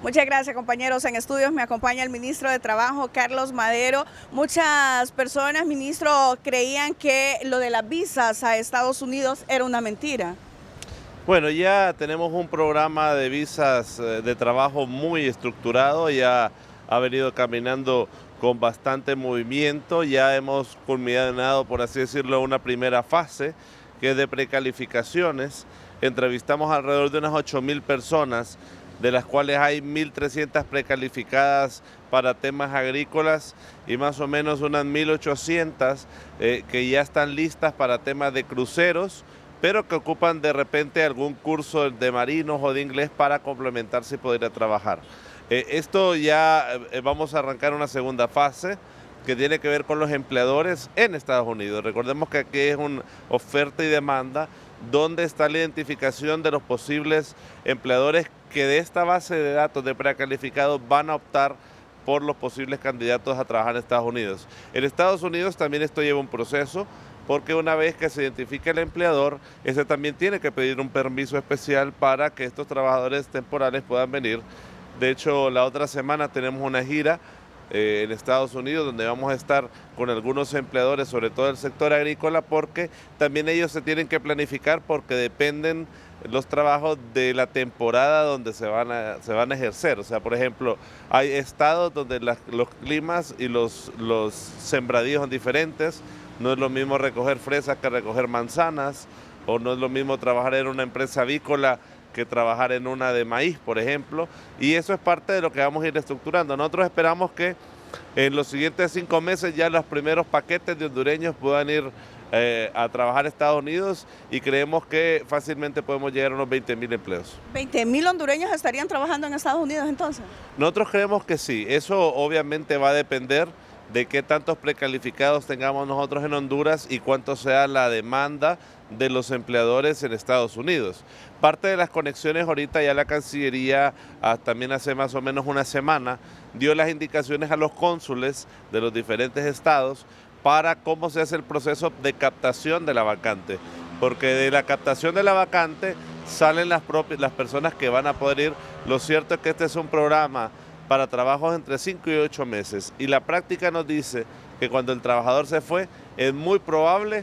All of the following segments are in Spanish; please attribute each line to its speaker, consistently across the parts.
Speaker 1: Muchas gracias, compañeros. En estudios me acompaña el ministro de Trabajo, Carlos Madero. Muchas personas, ministro, creían que lo de las visas a Estados Unidos era una mentira.
Speaker 2: Bueno, ya tenemos un programa de visas de trabajo muy estructurado, ya ha venido caminando con bastante movimiento, ya hemos culminado, por así decirlo, una primera fase que es de precalificaciones. Entrevistamos alrededor de unas 8.000 personas, de las cuales hay 1.300 precalificadas para temas agrícolas y más o menos unas 1.800 que ya están listas para temas de cruceros, pero que ocupan de repente algún curso de marinos o de inglés para complementarse y poder ir a trabajar. Esto ya vamos a arrancar una segunda fase que tiene que ver con los empleadores en Estados Unidos. Recordemos que aquí es una oferta y demanda donde está la identificación de los posibles empleadores que de esta base de datos de precalificados van a optar por los posibles candidatos a trabajar en Estados Unidos. En Estados Unidos también esto lleva un proceso, porque una vez que se identifique el empleador, ese también tiene que pedir un permiso especial para que estos trabajadores temporales puedan venir. De hecho, la otra semana tenemos una gira en Estados Unidos, donde vamos a estar con algunos empleadores, sobre todo del sector agrícola, porque también ellos se tienen que planificar porque dependen los trabajos de la temporada donde se van a ejercer. O sea, por ejemplo, hay estados donde los climas y los sembradíos son diferentes. No es lo mismo recoger fresas que recoger manzanas, o no es lo mismo trabajar en una empresa avícola que trabajar en una de maíz, por ejemplo, y eso es parte de lo que vamos a ir estructurando. Nosotros esperamos que en los siguientes 5 meses ya los primeros paquetes de hondureños puedan ir a trabajar a Estados Unidos, y creemos que fácilmente podemos llegar a unos 20.000 empleos.
Speaker 1: 20.000 hondureños estarían trabajando en Estados Unidos entonces.
Speaker 2: Nosotros creemos que sí, eso obviamente va a depender de qué tantos precalificados tengamos nosotros en Honduras y cuánto sea la demanda de los empleadores en Estados Unidos. Parte de las conexiones ahorita ya la Cancillería, también hace más o menos una semana, dio las indicaciones a los cónsules de los diferentes estados para cómo se hace el proceso de captación de la vacante, porque de la captación de la vacante salen las personas que van a poder ir. Lo cierto es que este es un programa para trabajos entre 5 y 8 meses. Y la práctica nos dice que cuando el trabajador se fue, es muy probable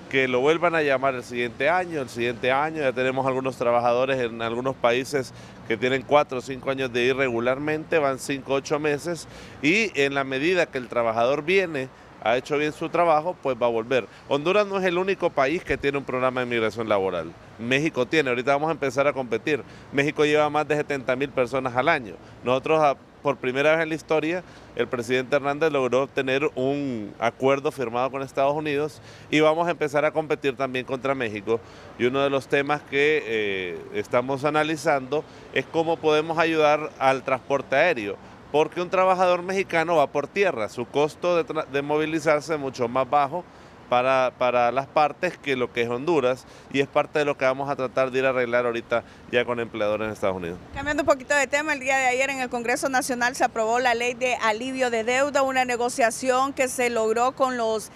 Speaker 2: que lo vuelvan a llamar el siguiente año. Ya tenemos algunos trabajadores en algunos países que tienen 4 o 5 años de ir regularmente, van 5 o 8 meses, y en la medida que el trabajador viene, ha hecho bien su trabajo, pues va a volver. Honduras no es el único país que tiene un programa de migración laboral. México tiene, ahorita vamos a empezar a competir. México lleva más de 70.000 personas al año. Nosotros, por primera vez en la historia, el presidente Hernández logró tener un acuerdo firmado con Estados Unidos, y vamos a empezar a competir también contra México. Y uno de los temas que estamos analizando es cómo podemos ayudar al transporte aéreo, porque un trabajador mexicano va por tierra, su costo de movilizarse es mucho más bajo para las partes que lo que es Honduras, y es parte de lo que vamos a tratar de ir a arreglar ahorita ya con empleadores en Estados Unidos.
Speaker 1: Cambiando un poquito de tema, el día de ayer en el Congreso Nacional se aprobó la ley de alivio de deuda, una negociación que se logró con los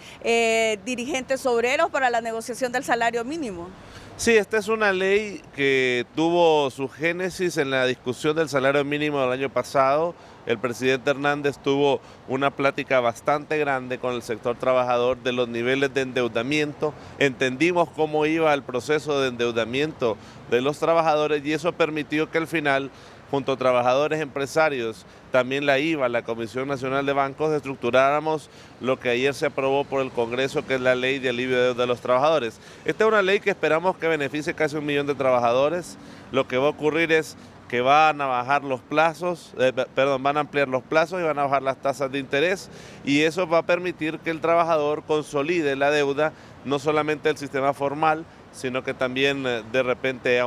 Speaker 1: dirigentes obreros para la negociación del salario mínimo.
Speaker 2: Sí, esta es una ley que tuvo su génesis en la discusión del salario mínimo del año pasado. El presidente Hernández tuvo una plática bastante grande con el sector trabajador de los niveles de endeudamiento. Entendimos cómo iba el proceso de endeudamiento de los trabajadores, y eso permitió que al final, junto a trabajadores, empresarios, también la IVA, la Comisión Nacional de Bancos, estructuráramos lo que ayer se aprobó por el Congreso, que es la ley de alivio de deuda de los trabajadores. Esta es una ley que esperamos que beneficie casi 1 millón de trabajadores. Lo que va a ocurrir es que van a bajar los plazos, van a ampliar los plazos y van a bajar las tasas de interés, y eso va a permitir que el trabajador consolide la deuda, no solamente del sistema formal, sino que también de repente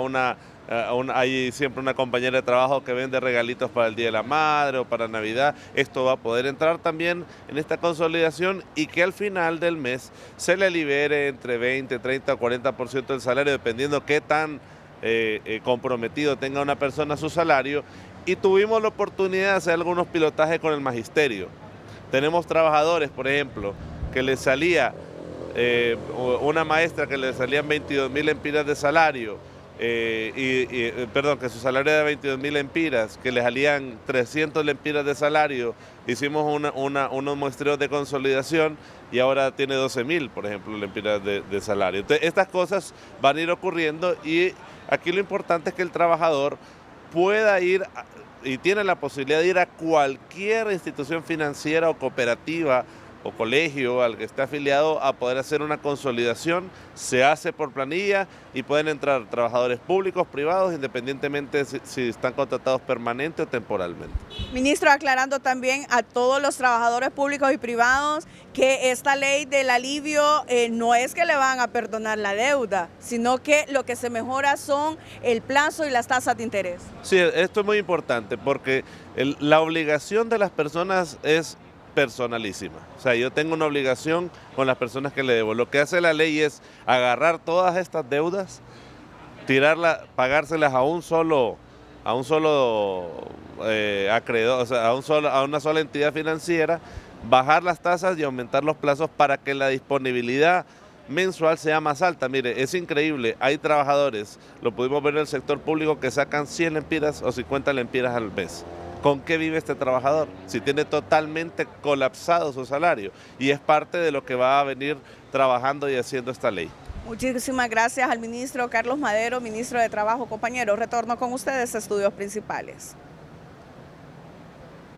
Speaker 2: hay siempre una compañera de trabajo que vende regalitos para el Día de la Madre o para Navidad. Esto va a poder entrar también en esta consolidación, y que al final del mes se le libere entre 20, 30 o 40% del salario, dependiendo qué tan comprometido tenga una persona su salario. Y tuvimos la oportunidad de hacer algunos pilotajes con el magisterio. Tenemos trabajadores, por ejemplo, que les salía una maestra que le salían 22.000 empiras de salario, perdón, que su salario era 22.000 lempiras, que les salían 300 lempiras de salario, hicimos unos muestreos de consolidación y ahora tiene 12.000, por ejemplo, lempiras de salario. Entonces, estas cosas van a ir ocurriendo y aquí lo importante es que el trabajador pueda ir y tiene la posibilidad de ir a cualquier institución financiera o cooperativa o colegio al que esté afiliado a poder hacer una consolidación. Se hace por planilla y pueden entrar trabajadores públicos, privados, independientemente si están contratados permanente o temporalmente.
Speaker 1: Ministro, aclarando también a todos los trabajadores públicos y privados que esta ley del alivio no es que le van a perdonar la deuda, sino que lo que se mejora son el plazo y las tasas de interés.
Speaker 2: Sí, esto es muy importante porque la obligación de las personas es personalísima. O sea, yo tengo una obligación con las personas que le debo. Lo que hace la ley es agarrar todas estas deudas, pagárselas a un solo acreedor, o sea, a una sola entidad financiera, bajar las tasas y aumentar los plazos para que la disponibilidad mensual sea más alta. Mire, es increíble, hay trabajadores, lo pudimos ver en el sector público, que sacan 100 lempiras o 50 lempiras al mes. ¿Con qué vive este trabajador? Si tiene totalmente colapsado su salario, y es parte de lo que va a venir trabajando y haciendo esta ley.
Speaker 1: Muchísimas gracias al ministro Carlos Madero, ministro de Trabajo. Compañeros, retorno con ustedes a Estudios Principales.